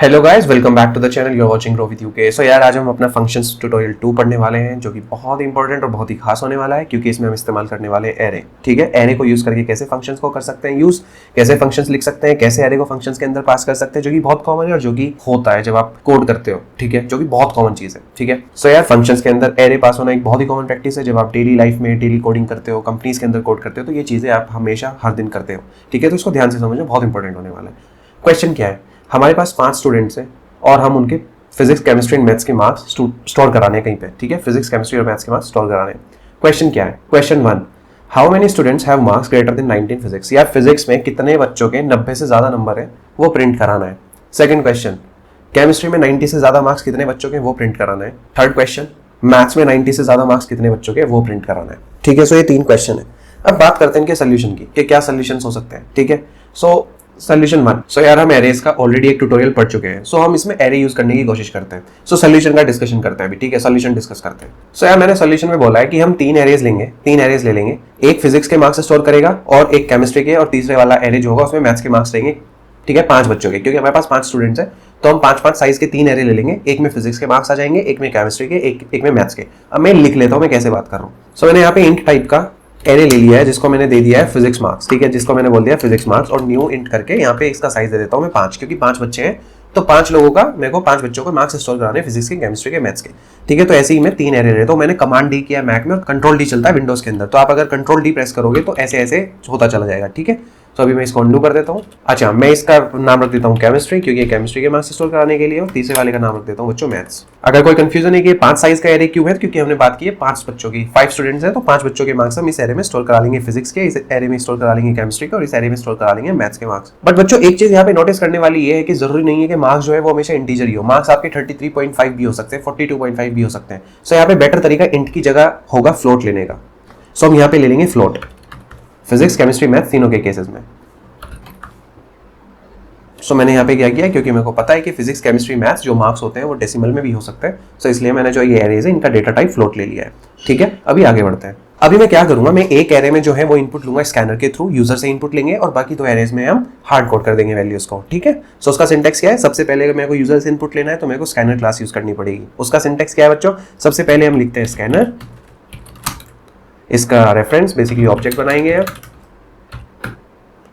Hello guys, welcome back to the channel. You are watching grow with UK. So यार, आज हम अपना functions tutorial 2 पढ़ने वाले हैं, जो कि बहुत इंपॉर्टेंट और बहुत ही खास होने वाला है, क्योंकि इसमें हम इस्तेमाल करने वाले एरे। ठीक है, एरे को यूज करके कैसे फंक्शंस को कर सकते हैं यूज, कैसे फंक्शंस लिख सकते हैं, कैसे एरे को फंक्शंस के अंदर पास कर सकते हैं, जो कि बहुत कॉमन है और जो कि होता है जब आप कोड करते हो। ठीक है, जो कि बहुत कॉमन चीज है। ठीक है, सो यार, फंक्शंस के अंदर एरे पास होना एक बहुत ही कॉमन प्रैक्टिस है। जब आप डेली लाइफ में डेली कोडिंग करते हो, कंपनीज के अंदर कोड करते हो, तो ये चीजें आप हमेशा हर दिन करते हो। ठीक है, तो इसको ध्यान से समझो, बहुत इंपॉर्टेंट होने वाला है। क्वेश्चन क्या है, हमारे पास 5 स्टूडेंट्स हैं और हम उनके फिजिक्स, केमिस्ट्री एंड मैथ्स के मार्क्स स्टोर कराने हैं कहीं पे। ठीक है, फिजिक्स, केमिस्ट्री और मैथ्स के मार्क्स स्टोर कराने हैं। क्वेश्चन क्या है, question 1, how many students have marks greater then 19 physics. या फिजिक्स में कितने बच्चों के 90 से ज्यादा नंबर है वो प्रिंट कराना है। सेकंड क्वेश्चन, केमिस्ट्री में 90 से ज्यादा मार्क्स कितने बच्चों के वो प्रिंट कराना है। थर्ड क्वेश्चन, मैथ्स में 90 से ज्यादा मार्क्स कितने बच्चों के वो प्रिंट कराना है। ठीक है, सो ये 3 क्वेश्चन है। अब बात करते हैं इनके सोल्यूशन की कि क्या सोल्यूशन हो सकते हैं। ठीक है, सो सोल्यूशन 1। सो यार, हम एरेज का ऑलरेडी एक ट्यूटोरियल पढ़ चुके हैं। सो हम इसमें एरे यूज करने की कोशिश करते हैं। सो सोल्यूशन का डिस्कशन करते हैं अभी। ठीक है, सोल्यूशन डिस्कस करते हैं। सो यार, मैंने सोल्यूशन में बोला है कि हम 3 एरेज लेंगे, 3 एरेज ले लेंगे। एक फिजिक्स के मार्क्स स्टोर करेगा और एक केमिस्ट्री के, और तीसरे वाला एरे जो होगा उसमें मैथ्स के मार्क्स रहेंगे। ठीक है, 5 बच्चों के, क्योंकि हमारे पास 5 स्टूडेंट्स हैं, तो हम 5-5 साइज के 3 एरे ले लेंगे। एक में फिजिक्स के मार्क्स आ जाएंगे, एक में केमिस्ट्री के, एक में मैथ्स के। अब मैं लिख लेता हूँ मैं कैसे बात कर रहा हूँ। सो मैंने यहाँ पे इंट टाइप का एरे ले लिया है, जिसको मैंने दे दिया है फिजिक्स मार्क्स। ठीक है, जिसको मैंने बोल दिया फिजिक्स मार्क्स, और न्यू इंट करके यहाँ पे इसका साइज दे देता हूँ मैं 5, क्योंकि 5 बच्चे हैं, तो 5 लोगों का मेरे को 5 बच्चों को मार्क्स स्टोर कराने फिजिक्स के, केमिस्ट्री के, मैथ्स के। ठीक है, तो ऐसे ही मैं 3 एरे लेता हूँ। मैंने कमांड डी किया मैक में, और कंट्रोल डी चलता है विंडोज के अंदर, तो आप अगर कंट्रोल डी प्रेस करोगे तो ऐसे ऐसे होता चला जाएगा। ठीक है, तो अभी मैं इसको अंडू कर देता हूँ। अच्छा, मैं इसका नाम रख देता हूँ केमिस्ट्री, क्योंकि केमिस्ट्री के मार्क्स स्टोर कराने के लिए, और तीसरे वाले का नाम रख देता हूँ बच्चों मैथ्स। अगर कोई कंफ्यूजन है कि 5 साइज का एरे क्यों है, क्योंकि हमने बात की है 5 बच्चों की, 5 स्टूडेंट्स हैं, तो 5 बच्चों के मार्क्स हम इस एरे में स्टोर करा लेंगे फिजिक्स के, इस एरे में स्टोर करा लेंगे केमिस्ट्री के, और इस एरे में स्टोर करा लेंगे मैथ्स के मार्क्स। बट बच्चों, एक चीज यहाँ पे नोटिस करने वाली ये है कि जरूरी नहीं है कि मार्क्स जो है वो हमेशा इंटीजर ही हो। मार्क्स आपके 33.5 भी हो सकते हैं, 42.5 भी हो सकते हैं। सो यहाँ पे बेटर तरीका इंट की जगह होगा फ्लोट लेने का। सो हम यहाँ पे ले लेंगे फ्लोट, फिजिक्स, केमिस्ट्री, मैथ तीनों के केसेस में। सो मैंने यहाँ पे क्या किया, क्योंकि मेरे को पता है कि फिजिक्स, केमिस्ट्री, मैथ्स जो मार्क्स होते हैं वो डेसिमल में भी हो सकते हैं, सो इसलिए मैंने जो ये एरेज है इनका डेटा टाइप फ्लोट ले लिया है। ठीक है, अभी आगे बढ़ते हैं। अभी मैं क्या करूंगा, मैं एक एरे में जो है वो इनपुट लूंगा स्कैनर के थ्रू, यूजर से इनपुट लेंगे, और बाकी 2 एरेज में हम हार्ड कोड कर देंगे वैल्यूज को। ठीक है, सो उसका सिंटेक्स क्या है, सबसे पहले अगर मेरे को यूजर से इनपुट लेना है तो मेरे को स्कैनर क्लास यूज करनी पड़ेगी। उसका सिंटेक्स क्या है बच्चों, सबसे पहले हम लिखते हैं स्कैनर, इसका रेफरेंस बेसिकली ऑब्जेक्ट बनाएंगे,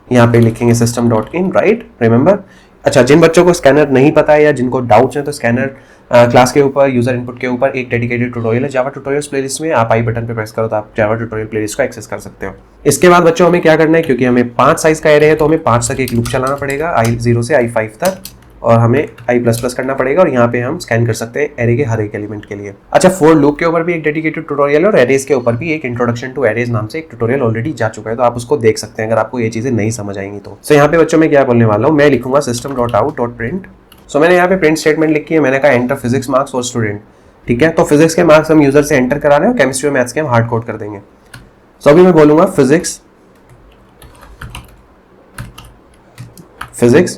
यहाँ पे लिखेंगे system dot in, right, remember. अच्छा, जिन बच्चों को स्कैनर नहीं पता है या जिनको डाउट्स हैं, तो स्कैनर क्लास के ऊपर, यूजर इनपुट के ऊपर एक डेडिकेटेड ट्यूटोरियल है जावा ट्यूटोरियल्स प्लेलिस्ट में। आप आई बटन पे प्रेस करो तो आप जावा ट्यूटोरियल प्लेलिस्ट को एक्सेस कर सकते हो। इसके बाद बच्चों हमें क्या करना है, क्योंकि हमें 5 साइज का एरे है, तो हमें 5 तक एक लूप चलाना पड़ेगा, i0 से i5 तक, और हमें i++ करना पड़ेगा, और यहाँ पे हम स्कैन कर सकते हैं एरे के हर एक एलिमेंट के लिए। अच्छा, फॉर लूप के ऊपर भी एक डेडिकेटेड ट्यूटोरियल है, और एरेज के ऊपर भी एक इंट्रोडक्शन टू एरेज नाम से एक ट्यूटोरियल ऑलरेडी जा चुका है, तो आप उसको देख सकते हैं अगर आपको ये चीजें नहीं समझ आएंगी तो। सो यहाँ पे बच्चों मैं क्या बोलने वाला हूँ, मैं लिखूंगा system.out.print। सो मैंने यहाँ पे प्रिंट स्टेटमेंट लिखी है, मैंने कहा enter physics marks for student. ठीक है, तो फिजिक्स के मार्क्स हम यूजर से एंटर करा रहे हैं, और केमिस्ट्री और मैथ्स के हम हार्ड कोड कर देंगे। सो अभी मैं बोलूंगा फिजिक्स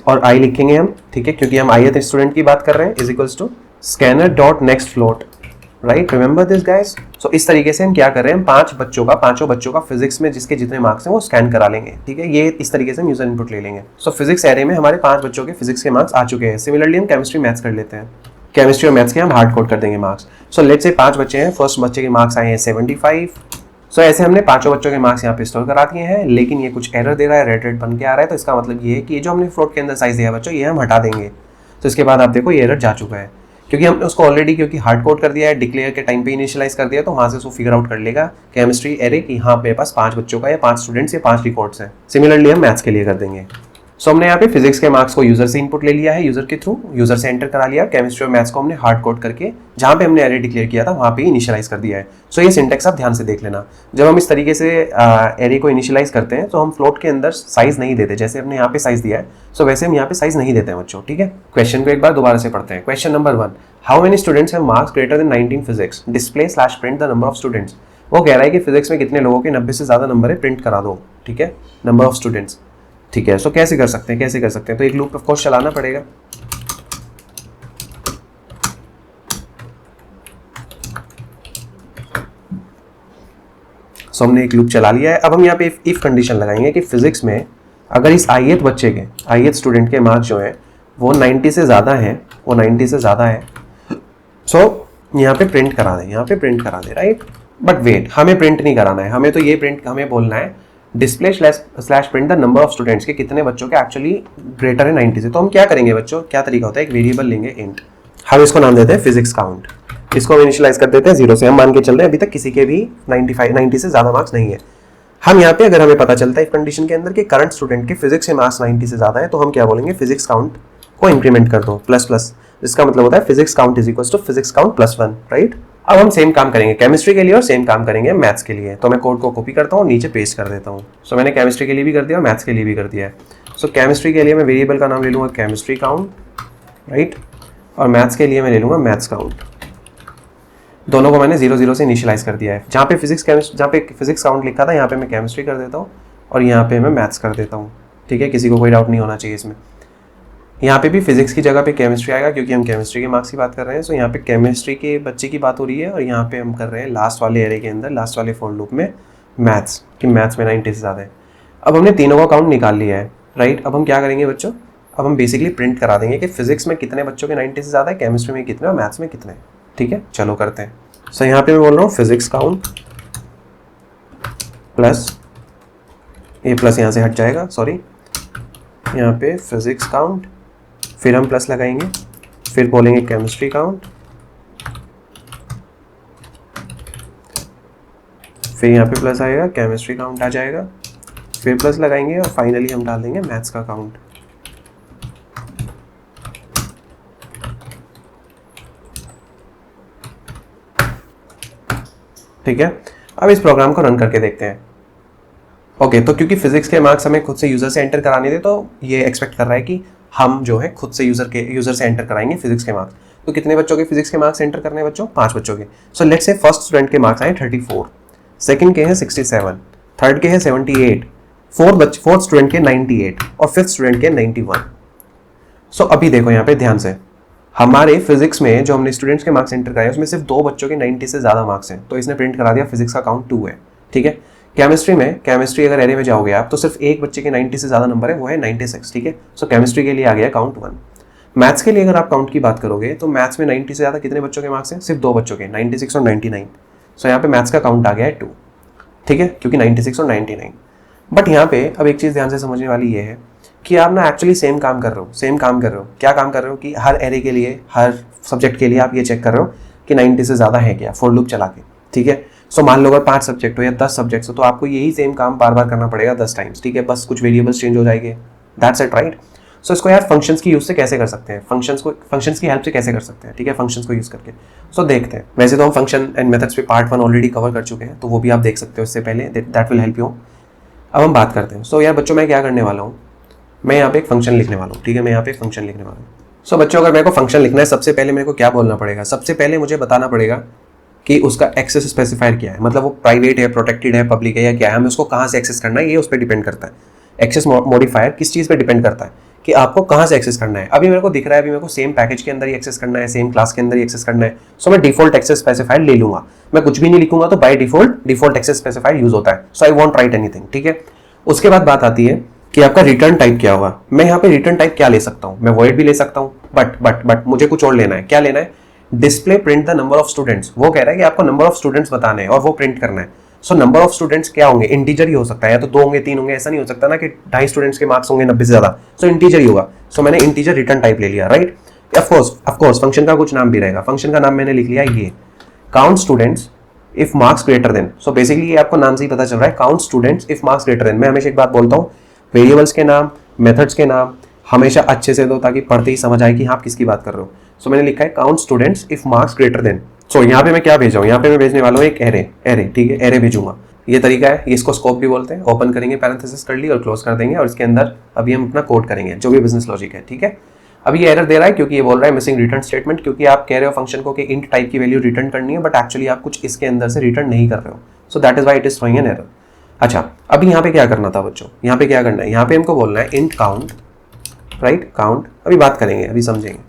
और आई लिखेंगे हम। ठीक है, क्योंकि हम ith स्टूडेंट की बात कर रहे हैं, is equals to scanner dot next float, right, remember this guys. So इस तरीके से हम क्या कर रहे हैं, 5 बच्चों का, 5 बच्चों का फिजिक्स में जिसके जितने मार्क्स हैं वो स्कैन करा लेंगे। ठीक है, ये इस तरीके से हम यूजर इनपुट ले लेंगे। सो फिजिक्स एरे में हमारे 5 बच्चों के फिजिक्स के मार्क्स आ चुके हैं। सिमिलरली हम केमिस्ट्री, मैथ्स कर लेते हैं, केमिस्ट्री और मैथ्स के हम हार्ड कोड कर देंगे मार्क्स। सो लेट्स से 5 बच्चे हैं, फर्स्ट बच्चे के मार्क्स आए हैं 75। सो ऐसे हमने 5 बच्चों के मार्क्स यहाँ पे स्टोर करा दिए हैं, लेकिन ये कुछ एरर दे रहा है, रेड बन के आ रहा है, तो इसका मतलब ये है कि ये जो हमने फ्लोट के अंदर साइज दिया बच्चों, ये हम हटा देंगे। तो इसके बाद आप देखो ये एरर जा चुका है, क्योंकि हमने उसको ऑलरेडी क्योंकि हार्ड कोड कर दिया है, डिक्लेयर के टाइम पे इनिशियलाइज कर दिया, तो वहां से उसको फिगर आउट कर लेगा केमिस्ट्री एरे कि हाँ मेरे पास 5 बच्चों का या 5 स्टूडेंट्स या 5 रिकॉर्ड्स हैं। सिमिलरली हम मैथ्स के लिए कर देंगे। सो हमने यहाँ पे फिजिक्स के मार्क्स को यूजर से इनपुट ले लिया है, यूजर के थ्रू, यूजर से एंटर करा लिया। केमिस्ट्री और मैथ्स को हमने हार्ड कोड करके जहाँ पे हमने एरे डिक्लेयर किया था वहाँ पे इनिशियलाइज कर दिया है। सो ये सिंटेक्स आप ध्यान से देख लेना। जब हम इस तरीके से एरे को इनिशियलाइज करते हैं तो हम फ्लोट के अंदर साइज नहीं देते, जैसे हमने यहाँ पे साइज दिया है, सो वैसे हम यहाँ पे साइज नहीं देते हैं बच्चों। ठीक है, क्वेश्चन को एक बार दोबारा से पढ़ते हैं। Question number 1, how many students have marks greater then 19 physics, display / print the number of students. वो कह रहा है कि फिजिक्स में कितने लोगों के 90 से ज्यादा नंबर है, प्रिंट करा दो। ठीक है, नंबर ऑफ स्टूडेंट्स। ठीक है, सो कैसे कर सकते हैं, तो एक लूप ऑफ कोर्स चलाना पड़ेगा। सो हमने एक लूप चला लिया है। अब हम यहाँ पे इफ कंडीशन लगाएंगे कि फिजिक्स में अगर इस ith बच्चे के, ith स्टूडेंट के मार्क्स जो है वो 90 से ज़्यादा है, वो 90 से ज़्यादा है, सो यहाँ पे प्रिंट करा दे, यहाँ पे प्रिंट करा दे, राइट। बट वेट, हमें प्रिंट नहीं कराना है, हमें तो ये प्रिंट, हमें बोलना है display slash print the number of students के कितने बच्चों के एक्चुअली ग्रेटर है 90 से। तो हम क्या करेंगे बच्चों, क्या तरीका होता है, एक वेरिएबल लेंगे इंट, हम इसको नाम देते हैं फिजिक्स काउंट, इसको हम इनिशियलाइज कर देते हैं 0 से। हम मान के चल रहे हैं अभी तक किसी के भी 90 से ज़्यादा मार्क्स नहीं है। हम यहाँ पे अगर हमें पता चलता है इस कंडीशन के अंदर कि करंट स्टूडेंट के फिजिक्स के मार्क्स 90 से ज़्यादा है, तो हम क्या बोलेंगे, फिजिक्स काउंट को इंक्रीमेंट कर दो प्लस प्लस, जिसका मतलब होता है physics count is equal to physics count +1, right. अब हम सेम काम करेंगे केमिस्ट्री के लिए और सेम काम करेंगे मैथ्स के लिए। तो मैं कोड को कॉपी करता हूँ, नीचे पेस्ट कर देता हूँ। सो मैंने केमिस्ट्री के लिए भी कर दिया और मैथ्स के लिए भी कर दिया है। सो केमिस्ट्री के लिए मैं वेरिएबल का नाम ले लूँगा केमिस्ट्री काउंट, राइट, और मैथ्स के लिए मैं ले लूँगा मैथ्स काउंट। दोनों को मैंने 0 से इनिशियलाइज कर दिया है। जहाँ पे फिजिक्स काउंट लिखा था यहाँ पे मैं केमिस्ट्री कर देता हूँ और यहाँ पे मैं मैथ्स कर देता हूँ, ठीक है, किसी को कोई डाउट नहीं होना चाहिए इसमें। यहाँ पे भी फिजिक्स की जगह पे केमिस्ट्री आएगा क्योंकि हम केमिस्ट्री के मार्क्स की बात कर रहे हैं। सो यहाँ पे केमिस्ट्री के बच्चे की बात हो रही है और यहाँ पे हम कर रहे हैं लास्ट वाले एरे के अंदर, लास्ट वाले फॉर लूप में मैथ्स, कि मैथ्स में 90 से ज़्यादा है। अब हमने तीनों का काउंट निकाल लिया है, राइट। अब हम क्या करेंगे बच्चों, अब हम बेसिकली प्रिंट करा देंगे कि फिजिक्स में कितने बच्चों के 90 से ज़्यादा है, केमिस्ट्री में कितने और मैथ्स में कितने, ठीक है। चलो करते हैं। सो यहाँ पे मैं बोल रहा हूँ फिजिक्स काउंट प्लस, ये प्लस यहाँ से हट जाएगा, सॉरी, यहाँ पे फिजिक्स काउंट, फिर हम प्लस लगाएंगे, फिर बोलेंगे केमिस्ट्री काउंट, फिर यहाँ पे प्लस आएगा, केमिस्ट्री काउंट आ जाएगा, फिर प्लस लगाएंगे और फाइनली हम डाल देंगे मैथ्स का काउंट। ठीक है, अब इस प्रोग्राम को रन करके देखते हैं। ओके, तो क्योंकि फिजिक्स के मार्क्स हमें खुद से यूजर से एंटर कराने थे, तो ये एक्सपेक्ट कर रहा है कि हम जो है खुद से यूजर से एंटर कराएंगे फिजिक्स के मार्क्स। तो कितने बच्चों के फिजिक्स के मार्क्स एंटर करने हैं बच्चों, 5 बच्चों के। So let's say first student के मार्क्स आए 34, सेकंड के हैं 67, थर्ड के हैं 78, फोर्थ स्टूडेंट के 98 और फिफ्थ स्टूडेंट के 91। सो अभी देखो यहाँ पे ध्यान से, हमारे फिजिक्स में जो हमने स्टूडेंट्स के मार्क्स एंटर कराए उसमें सिर्फ 2 बच्चों के 90 से ज़्यादा मार्क्स हैं, तो इसने प्रिंट करा दिया फिजिक्स का काउंट 2 है, ठीक है। केमिस्ट्री अगर एरे में जाओगे आप तो सिर्फ एक बच्चे के 90 से ज़्यादा नंबर है, वो है 96, ठीक है। सो केमिस्ट्री के लिए आ गया काउंट 1। मैथ्स के लिए अगर आप काउंट की बात करोगे तो मैथ्स में 90 से ज़्यादा कितने बच्चों के मार्क्स हैं, सिर्फ 2 बच्चों के, 96 और 99। सो यहाँ पे मैथ्स का काउंट आ गया है 2, ठीक है, क्योंकि 96 और 99। बट यहाँ पे अब एक चीज़ ध्यान से समझने वाली ये है कि आप ना एक्चुअली सेम काम कर रहे हो। क्या काम कर रहे हो कि हर एरे के लिए, हर सब्जेक्ट के लिए आप ये चेक कर रहे हो कि 90 से ज़्यादा है क्या, फॉर लूप चला के, ठीक है। सो मान लो अगर 5 सब्जेक्ट हो या 10 सब्जेक्ट्स हो तो आपको यही सेम काम बार बार करना पड़ेगा 10 टाइम्स, ठीक है, बस कुछ वेरिएबल्स चेंज हो जाएंगे, दैट्स इट, राइट। सो इसको यार फंक्शंस की यूज़ से कैसे कर सकते हैं, फंक्शंस की हेल्प से कैसे कर सकते हैं, ठीक है, फंक्शंस को यूज़ करके। सो देखते हैं। वैसे तो हम फंक्शन एंड मेथड्स पे पार्ट 1 ऑलरेडी कवर कर चुके हैं, तो वो भी आप देख सकते हो इससे पहले, दैट विल हेल्प यू। अब हम बात करते हैं। सो यार बच्चों, मैं क्या करने वाला हूँ, मैं यहाँ पे एक फंक्शन लिखने वाला हूँ, ठीक है, मैं यहाँ पे एक फंक्शन लिखने वाला हूँ। सो बच्चों, अगर मेरे को फंक्शन लिखना है, सबसे पहले मेरे को क्या बोलना पड़ेगा, सबसे पहले मुझे बताना पड़ेगा कि उसका एक्सेस स्पेसिफायर क्या है, मतलब वो प्राइवेट है, प्रोटेक्टेड है, पब्लिक है या क्या है, हमें उसको कहाँ से एक्सेस करना है, ये उस पर डिपेंड करता है। एक्सेस मॉडिफायर किस चीज़ पे डिपेंड करता है कि आपको कहाँ से एक्सेस करना है। अभी मेरे को दिख रहा है, अभी मेरे को सेम पैकेज के अंदर ही एक्सेस करना है, सेम क्लास के अंदर ही एक्सेस करना है। सो मैं डिफॉल्ट एक्सेस स्पेसिफायर ले लूंगा, मैं कुछ भी नहीं लिखूंगा, तो by default access specifier use होता है। So I want write anything, ठीक है। उसके बाद बात आती है कि आपका रिटर्न टाइप क्या होगा। मैं यहाँ पे रिटर्न टाइप क्या ले सकता हूँ, मैं वॉइड भी ले सकता हूँ, बट मुझे कुछ और लेना है। क्या लेना है, display print the number of students. वो कह रहा है कि आपको नंबर ऑफ स्टूडेंट्स बताने हैं और वो प्रिंट करना है। सो नंबर ऑफ स्टूडेंट्स क्या होंगे, इंटीजर ही हो सकता है, या तो 2 होंगे, 3 होंगे, ऐसा नहीं हो सकता ना कि 2.5 स्टूडेंट्स के मार्क्स होंगे 90 से ज्यादा। सो इंटीजर ही होगा। सो मैंने इंटीजर रिटर्न टाइप ले लिया, राइट। ऑफकोर्स फंक्शन का कुछ नाम भी रहेगा। फंक्शन का नाम मैंने लिख लिया ये, count students if marks greater than. So basically ये आपको नाम से ही पता चल रहा है, count students if marks greater then. मैं हमेशा एक बात बोलता हूँ, वेरिएबल्स के नाम, मेथड्स के नाम हमेशा अच्छे से दो ताकि पढ़ते ही समझ आए कि आप किसकी बात कर रहे हो। सो मैंने लिखा है count students if marks greater than. So यहाँ पे मैं क्या भेजा हूँ, यहाँ पे मैं भेजने वाला हूँ एक एरे, ठीक है, एरे भेजूंगा। ये तरीका है, इसको स्कोप भी बोलते हैं। ओपन करेंगे, पैरेंथेसिस कर ली और क्लोज कर देंगे, और इसके अंदर अभी हम अपना कोड करेंगे, जो भी बिजनेस लॉजिक है, ठीक है। अभी ये एरर दे रहा है क्योंकि ये बोल रहा है मिसिंग रिटर्न स्टेटमेंट, क्योंकि आप कह रहे हो फंक्शन को कि इंट टाइप की वैल्यू रिटर्न करनी है, बट एक्चुअली आप कुछ इसके अंदर से रिटर्न नहीं कर रहे हो। So that is why it is throwing an error. अच्छा, अभी यहाँ पे क्या करना था बच्चों, यहाँ पे क्या करना है, यहाँ पे हमको बोलना है इंट काउंट, राइट, काउंट। अभी बात करेंगे, अभी समझेंगे।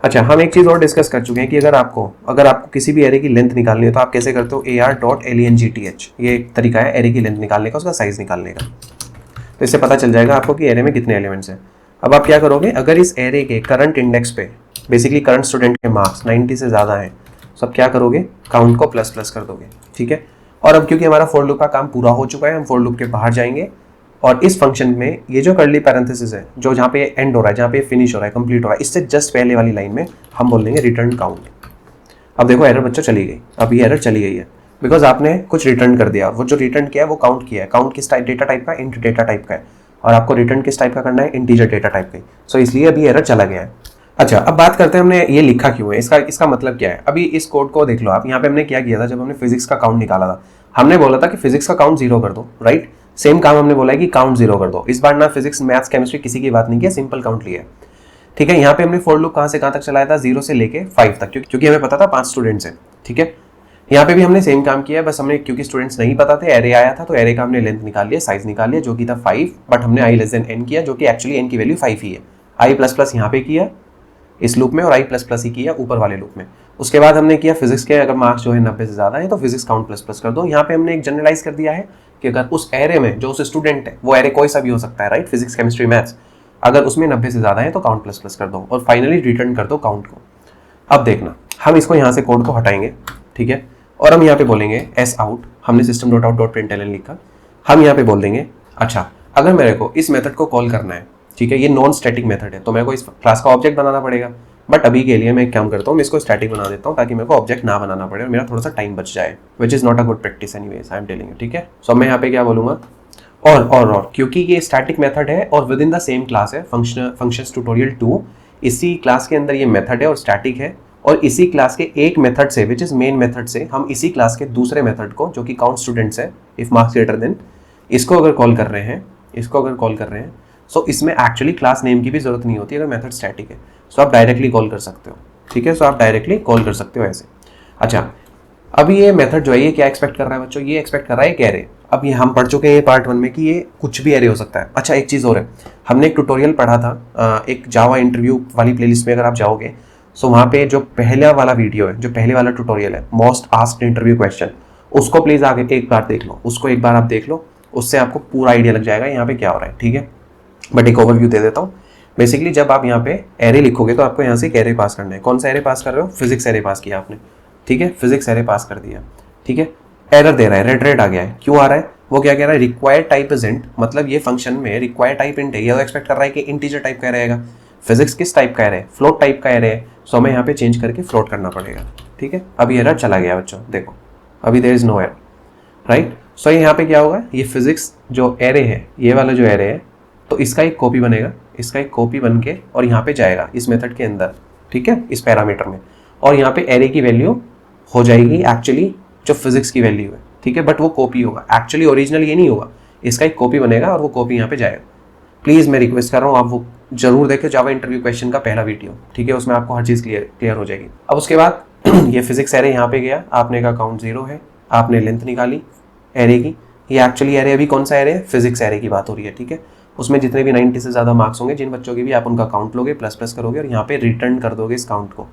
अच्छा, हम एक चीज़ और डिस्कस कर चुके हैं कि अगर आपको किसी भी एरे की लेंथ निकालनी है तो आप कैसे करते हो, AR.length, ये एक तरीका है एरे की लेंथ निकालने का, उसका साइज निकालने का। तो इससे पता चल जाएगा आपको कि एरे में कितने एलिमेंट्स हैं। अब आप क्या करोगे, अगर इस एरे के करंट इंडेक्स पे बेसिकली करंट स्टूडेंट के मार्क्स 90 से ज़्यादा हैं, तो अब क्या करोगे, काउंट को प्लस प्लस कर दोगे, ठीक है। और अब क्योंकि हमारा फॉर लूप का काम पूरा हो चुका है, हम फॉर लूप के बाहर जाएंगे और इस फंक्शन में ये जो कर्ली पैरेंथेसिस है, जो जहाँ पे एंड हो रहा है, जहाँ पे फिनिश हो रहा है, कंप्लीट हो रहा है, इससे जस्ट पहले वाली लाइन में हम बोल देंगे रिटर्न काउंट। अब देखो एरर बच्चों चली गई, अब ये एरर चली गई है बिकॉज आपने कुछ रिटर्न कर दिया, और वो जो रिटर्न किया है वो काउंट किया है। काउंट किस टाइप डेटा टाइप का, इंट डेटा टाइप का है, और आपको रिटर्न किस टाइप का करना है, इंटीजर डेटा टाइप का। सो इसलिए अभी एरर चला गया है। अच्छा, अब बात करते हैं हमने ये लिखा क्यों है, इसका मतलब क्या है। अभी इस कोड को देख लो आप, यहाँ पे हमने क्या किया था, जब हमने फिजिक्स का काउंट निकाला था, हमने बोला था कि फिजिक्स का काउंट 0 कर दो, राइट। सेम काम हमने बोला है कि काउंट 0 कर दो। इस बार ना फिजिक्स मैथ्स केमिस्ट्री किसी की बात नहीं किया, सिंपल काउंट लिया, ठीक है। यहाँ पे हमने फॉर लूप कहाँ से कहाँ तक चलाया था, 0 से लेके 5 तक, क्योंकि हमें पता था 5 स्टूडेंट्स हैं, ठीक है। यहाँ पे भी हमने सेम काम किया, बस हमने क्योंकि स्टूडेंट्स नहीं पता थे, एरे आया था तो एरे का हमने लेंथ निकाल लिया, साइज निकाल लिया, जो कि था 5, बट हमने i लेस देन n किया, जो कि एक्चुअली n की वैल्यू 5 ही है। i प्लस प्लस यहाँ पे किया इस लूप में, और i प्लस प्लस ही किया ऊपर वाले लूप में। उसके बाद हमने किया फिजिक्स के अगर मार्क्स जो है 90 से ज़्यादा है तो फिजिक्स काउंट प्लस प्लस कर दो। यहाँ पे हमने एक जनरलाइज कर दिया है कि अगर उस एरे में जो उस स्टूडेंट है, वो एरे कोई सा भी हो सकता है, राइट, फिजिक्स केमिस्ट्री मैथ्स, अगर उसमें 90 से ज़्यादा है तो काउंट प्लस प्लस कर दो, और फाइनली रिटर्न कर दो काउंट को। अब देखना, हम इसको यहाँ से कोड को हटाएंगे, ठीक है, और हम यहाँ पे बोलेंगे एस आउट, हमने system dot out dot println लिखा, हम यहाँ पे बोल देंगे अच्छा अगर मेरे को इस मेथड को कॉल करना है, ठीक है, ये नॉन स्टैटिक मेथड है, तो मेरे को इस क्लास का ऑब्जेक्ट बनाना पड़ेगा, बट अभी के लिए मैं एक काम करता हूँ, मैं इसको स्टैटिक बना देता हूँ ताकि मेरे को ऑब्जेक्ट ना बनाना पड़े और मेरा थोड़ा सा टाइम बच जाए, which is not a good practice anyways, I am telling you, ठीक है। सो मैं यहाँ पे क्या बोलूँगा, और क्योंकि ये स्टैटिक मेथड है और with in the same class है, फंक्शंस ट्यूटोरियल 2, इसी क्लास के अंदर ये मेथड है और स्टैटिक है, और इसी क्लास के एक मेथड से विच इज मेन मेथड से हम इसी क्लास के दूसरे मेथड को, जो कि काउंट स्टूडेंट्स है, इफ मार्क्स ग्रेटर देन, इसको अगर कॉल कर रहे हैं, सो इसमें एक्चुअली क्लास नेम की भी जरूरत नहीं होती अगर मेथड स्टैटिक है। सो आप डायरेक्टली कॉल कर सकते हो, ठीक है, सो आप डायरेक्टली कॉल कर सकते हो ऐसे। अच्छा, अभी ये मेथड जो है ये क्या एक्सपेक्ट कर रहा है बच्चों, ये एक्सपेक्ट कर रहा है एक एरे। अब ये हम पढ़ चुके हैं पार्ट 1 में कि ये कुछ भी एरे हो सकता है। अच्छा, एक चीज़ और है, हमने एक ट्यूटोरियल पढ़ा था एक जावा इंटरव्यू वाली प्लेलिस्ट में, अगर आप जाओगे सो वहाँ पे जो पहला वाला वीडियो है, जो पहले वाला ट्यूटोरियल है, मोस्ट आस्क्ड इंटरव्यू क्वेश्चन, उसको प्लीज़ आगे एक बार देख लो, उसको एक बार आप देख लो, उससे आपको पूरा आइडिया लग जाएगा यहाँ पे क्या हो रहा है, ठीक है। बट एक ओवरव्यू दे देता हूँ। बेसिकली जब आप यहाँ पे एरे लिखोगे तो आपको यहाँ से एक एरे पास करना है। कौन सा एरे पास कर रहे हो, फिजिक्स एरे पास किया आपने, ठीक है, फिजिक्स एरे पास कर दिया, ठीक है। एरर दे रहा है, रेड आ गया है, क्यों आ रहा है, वो क्या कह रहा है, रिक्वायर्ड टाइप इज इंट, मतलब ये फंक्शन में रिक्वायर्ड टाइप इंट है, ये तो एक्सपेक्ट कर रहा है कि इंटीजर टाइप का रहेगा। फिजिक्स किस टाइप का एरे है, फ्लोट टाइप का एरे है, सो हमें यहाँ पे चेंज करके फ्लोट करना पड़ेगा, ठीक है। अभी एरर चला गया बच्चों, देखो अभी there is no error, right. So यहाँ पे क्या होगा, ये फिजिक्स जो एरे है, ये वाला जो एरे है, तो इसका एक कॉपी बनेगा, इसका एक कॉपी बन के और यहाँ पे जाएगा इस मेथड के अंदर, ठीक है, इस पैरामीटर में, और यहाँ पे एरे की वैल्यू हो जाएगी एक्चुअली जो फिजिक्स की वैल्यू है, ठीक है, बट वो कॉपी होगा, एक्चुअली ओरिजिनल ये नहीं होगा, इसका एक कॉपी बनेगा और वो कॉपी यहाँ पे जाएगा। प्लीज़ मैं रिक्वेस्ट कर रहा हूँ आप वो जरूर देखें, जावा इंटरव्यू क्वेश्चन का पहला वीडियो, ठीक है, उसमें आपको हर चीज़ क्लियर हो जाएगी। अब उसके बाद ये फिजिक्स एरे यहाँ पे गया, आपने कहा काउंट 0 है, आपने लेंथ निकाली एरे की, ये एक्चुअली एरे अभी कौन सा एरे है, फिजिक्स एरे की बात हो रही है, ठीक है। उसमें जितने भी 90 से ज़्यादा मार्क्स होंगे जिन बच्चों के भी, आप उनका काउंट लोगे, प्लस प्लस करोगे और यहाँ पे रिटर्न कर दोगे इस काउंट को।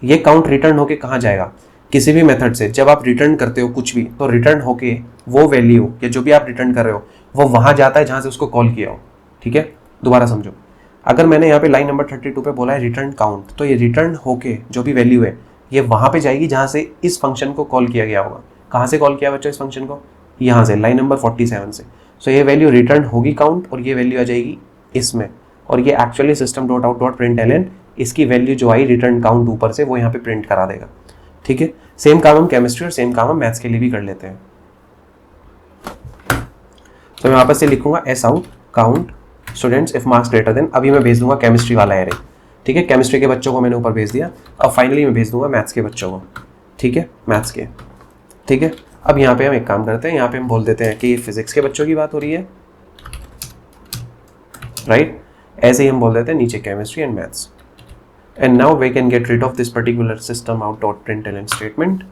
ये काउंट रिटर्न होके कहाँ जाएगा, किसी भी मेथड से जब आप रिटर्न करते हो कुछ भी, तो रिटर्न होके वो वैल्यू या जो भी आप रिटर्न कर रहे हो वो वहाँ जाता है जहाँ से उसको कॉल किया हो, ठीक है। दोबारा समझो, अगर मैंने यहाँ पे लाइन नंबर 32 पे बोला है रिटर्न काउंट, तो ये रिटर्न होके जो भी वैल्यू है ये वहाँ पे जाएगी जहाँ से इस फंक्शन को कॉल किया गया होगा। कहाँ से कॉल किया बच्चों इस फंक्शन को, यहाँ से, लाइन नंबर 47 से। सो ये वैल्यू रिटर्न होगी काउंट, और ये वैल्यू आ जाएगी इसमें, और ये actually system dot out dot println इसकी वैल्यू जो आई रिटर्न काउंट ऊपर से वो यहाँ पे प्रिंट करा देगा, ठीक है। सेम काम हम केमिस्ट्री और सेम काम हम मैथ्स के लिए भी कर लेते हैं। तो मैं वापस से लिखूंगा S out count students if marks greater then, अभी मैं भेज दूंगा केमिस्ट्री वाला एरे, ठीक है, केमिस्ट्री के बच्चों को मैंने ऊपर भेज दिया, और फाइनली मैं भेज दूंगा मैथ्स के बच्चों को, ठीक है, मैथ्स के, ठीक है। अब यहाँ पे हम एक काम करते हैं, यहाँ पे हम बोल देते हैं कि ये फिजिक्स के बच्चों की बात हो रही है, राइट, ऐसे ही हम बोल देते हैं नीचे chemistry and maths. And now we can get rid of this particular system out dot println statement.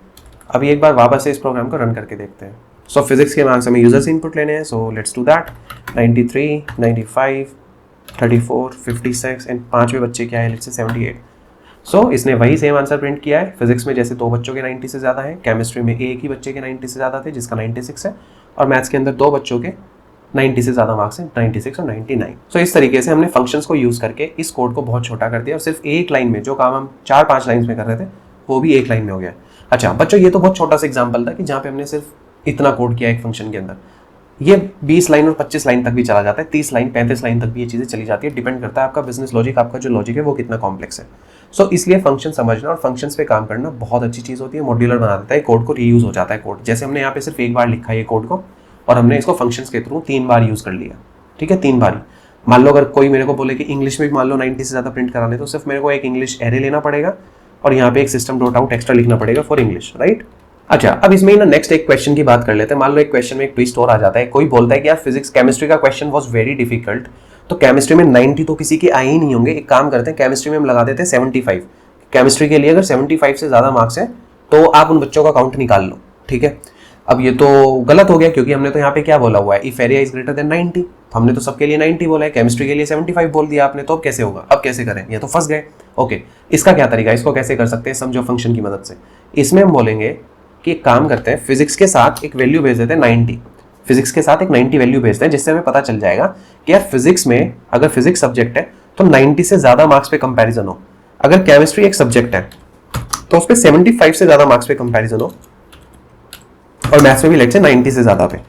अभी एक बार वापस से इस प्रोग्राम को रन करके देखते हैं। सो फिजिक्स के मार्क्स हमें यूजर से इनपुट लेने हैं, so let's do that. 93, 95, 34, 56 and 5वें बच्चे क्या है, लेट्स से 78। सो इसने वही सेम आंसर प्रिंट किया है। फिजिक्स में जैसे 2 बच्चों के 90 से ज़्यादा है, केमिस्ट्री में एक ही बच्चे के 90 से ज़्यादा थे जिसका 96 है, और मैथ्स के अंदर 2 बच्चों के 90 से ज़्यादा मार्क्स हैं 96 और 99। सो इस तरीके से हमने फंक्शंस को यूज़ करके इस कोड को बहुत छोटा कर दिया और सिर्फ एक लाइन में जो काम हम 4-5 लाइन्स में कर रहे थे वो भी एक लाइन में हो गया। अच्छा बच्चों, ये तो बहुत छोटा सा एग्जाम्पल था कि जहाँ पे हमने सिर्फ इतना कोड किया एक फंक्शन के अंदर। ये 20 लाइन और 25 लाइन तक भी चला जाता है, 30 लाइन 35 लाइन तक भी ये चीज़ें चली जाती है। डिपेंड करता है आपका बिजनेस लॉजिक, आपका जो लॉजिक है वो कितना कॉम्प्लेक्स है। सो इसलिए फंक्शन समझना और फंक्शंस पे काम करना बहुत अच्छी चीज़ होती है। मॉड्यूलर बना देता है, कोड को रीयूज हो जाता है कोड। जैसे हमने यहाँ पे सिर्फ एक बार लिखा है ये कोड को और हमने इसको फंक्शंस के थ्रू 3 बार यूज़ कर लिया। ठीक है, 3 बार ही। मान लो अगर कोई मेरे को बोले कि इंग्लिश में भी मान लो 90 से ज़्यादा प्रिंट कराने, तो सिर्फ मेरे को एक इंग्लिश एरे लेना पड़ेगा और यहाँ पे एक सिस्टम डॉट आउट एक्स्ट्रा लिखना पड़ेगा फॉर इंग्लिश, राइट। अच्छा, अब इसमें ना नेक्स्ट एक क्वेश्चन की बात कर लेते हैं। मान लो एक क्वेश्चन में एक ट्विस्ट और आ जाता है, कोई बोलता है कि यार फिजिक्स केमिस्ट्री का क्वेश्चन वाज वेरी डिफिकल्ट, तो केमिस्ट्री में 90 तो किसी के आए ही नहीं होंगे। एक काम करते हैं, केमिस्ट्री में हम लगा देते हैं 75। केमिस्ट्री के लिए अगर 75 से ज़्यादा मार्क्स है तो आप उन बच्चों का काउंट निकाल लो। ठीक है, अब ये तो गलत हो गया क्योंकि हमने तो यहाँ पे क्या बोला हुआ है, if area is greater than 90। तो हमने तो सबके लिए 90 बोला है, केमिस्ट्री के लिए 75 बोल दिया आपने, तो अब कैसे होगा, अब कैसे करें, ये तो फंस गए। ओके, इसका क्या तरीका, इसको कैसे कर सकते हैं, समझो फंक्शन की मदद से। इसमें हम बोलेंगे कि एक काम करते हैं, फिजिक्स के साथ एक वैल्यू भेज देते हैं 90। फिजिक्स के साथ एक 90 वैल्यू भेजते हैं, जिससे हमें पता चल जाएगा कि यार फिजिक्स में अगर फिजिक्स सब्जेक्ट है तो 90 से ज़्यादा मार्क्स पे कंपैरिजन हो। अगर केमिस्ट्री एक सब्जेक्ट है तो उस पर 75 से ज़्यादा मार्क्स पे कंपैरिजन हो, और मैथ्स में भी लेट से 90 से ज़्यादा पे।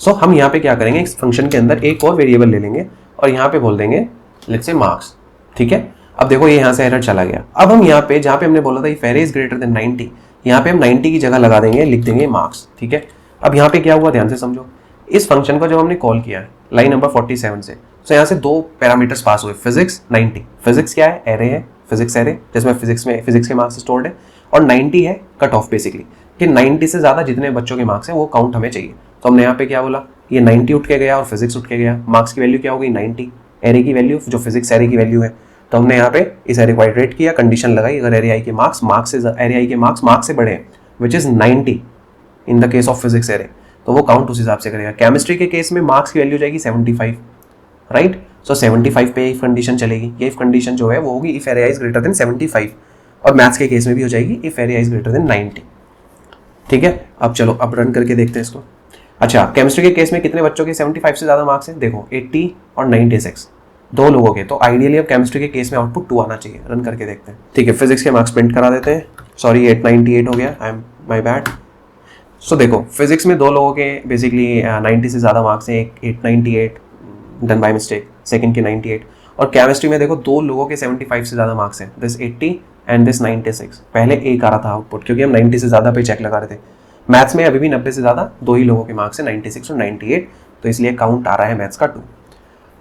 सो हम यहाँ पे क्या करेंगे, इस फंक्शन के अंदर एक और वेरिएबल ले लेंगे और यहाँ पे बोल देंगे लेट से मार्क्स। ठीक है, अब देखो ये यहाँ से एरर चला गया। अब हम यहाँ पे जहाँ पे हमने बोला था if array is greater than 90, यहाँ पे हम 90 की जगह लगा देंगे, लिख देंगे मार्क्स। ठीक है, अब यहाँ पे क्या हुआ ध्यान से समझो। इस फंक्शन को जब हमने कॉल किया है लाइन नंबर 47 से, तो यहाँ से 2 पैरामीटर्स पास हुए, फिजिक्स 90। फिजिक्स क्या है, एरे है, फिजिक्स एरे जिसमें फिजिक्स के मार्क्स स्टोर्ड है, और 90 है कट ऑफ बेसिकली, कि 90 से ज़्यादा जितने बच्चों के मार्क्स हैं वो काउंट हमें चाहिए। तो हमने यहाँ पे क्या बोला, ये 90 उठ के गया और फिजिक्स उठ के गया, मार्क्स की वैल्यू क्या हो गई 90, एरे की वैल्यू जो फिजिक्स एरे की वैल्यू है। तो हमने यहाँ पे इस एरे को आइटरेट किया, कंडीशन लगाई, अगर एरे आई के मार्क्स से एरे आई के मार्क्स से बड़े हैं which is 90 in the case of physics array, तो वो काउंट उस हिसाब से करेगा। केमिस्ट्री के केस में मार्क्स की वैल्यू जाएगी 75, राइट। सो 75 पे इफ कंडीशन चलेगी, ये इफ कंडीशन जो है वो होगी if array I is greater than 75, और मैथ्स के केस में भी हो जाएगी if array I is greater than 90। ठीक है, अब चलो अब रन करके देखते हैं इसको। अच्छा, केमिस्ट्री के केस में कितने बच्चों के 75 से ज़्यादा मार्क्स हैं, देखो 80 और 96, 2 लोगों के। तो आइडियली अब केमिस्ट्री के केस में आउटपुट 2 आना चाहिए। रन करके देखते हैं। ठीक है, फिजिक्स के मार्क्स प्रिंट करा देते हैं। सॉरी 898 हो गया, आई एम माई बैड। सो देखो फिजिक्स में 2 लोगों के बेसिकली 90 से ज़्यादा मार्क्स हैं, एक 898 डन बाय मिस्टेक, सेकंड के 98, और केमिस्ट्री में देखो 2 लोगों के 75 से ज़्यादा मार्क्स हैं, दिस 80 एंड दिस 96। पहले एक आ रहा था आउटपुट क्योंकि हम 90 से ज़्यादा पे चेक लगा रहे थे। मैथ्स में अभी भी 90 से ज़्यादा 2 ही लोगों के मार्क्स हैं, 96 और 98, तो इसलिए काउंट आ रहा है मैथ्स का 2।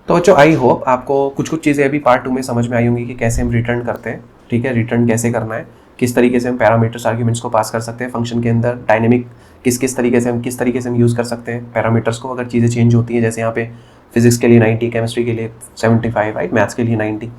तो बच्चों आई होप आपको कुछ चीज़ें अभी पार्ट 2 में समझ में आई होंगी कि कैसे हम रिटर्न करते हैं। ठीक है, रिटर्न कैसे करना है, किस तरीके से हम पैरामीटर्स आर्ग्यूमेंट्स को पास कर सकते हैं फंक्शन के अंदर, डायनेमिक किस तरीके से हम यूज़ कर सकते हैं पैरामीटर्स को अगर चीज़ें चेंज होती हैं, जैसे यहाँ पे फिजिक्स के लिए 90, केमिस्ट्री के लिए 75, राइट, मैथ्स के लिए 90।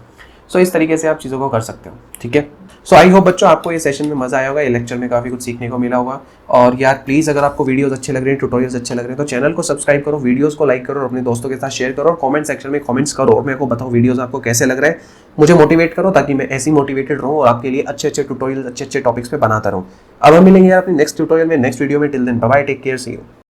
सो इस तरीके से आप चीज़ों को कर सकते हो। ठीक है, सो आई होप बच्चों आपको ये सेशन में मज़ा आया होगा, ये लेक्चर में काफ़ी कुछ सीखने को मिला होगा। और यार प्लीज़ अगर आपको वीडियोस अच्छे लग रहे हैं, ट्यूटोरियल्स अच्छे लग रहे हैं, तो चैनल को सब्सक्राइब करो, वीडियोस को लाइक करो और अपने दोस्तों के साथ शेयर करो, और कमेंट सेक्शन में कमेंट्स करो और मेरे को बताओ वीडियोस आपको कैसे लग रहे हैं। मुझे मोटिवेट करो ताकि मैं ऐसी मोटिवेटेड रहूँ और आपके लिए अच्छे ट्यूटोरियल्स अच्छे टॉपिक्स पे बनाता रहूँ। अब हम मिलेंगे यार अपने नेक्स्ट ट्यूटोरियल में, नेक्स्ट वीडियो में। Till then bye bye, take care, see you.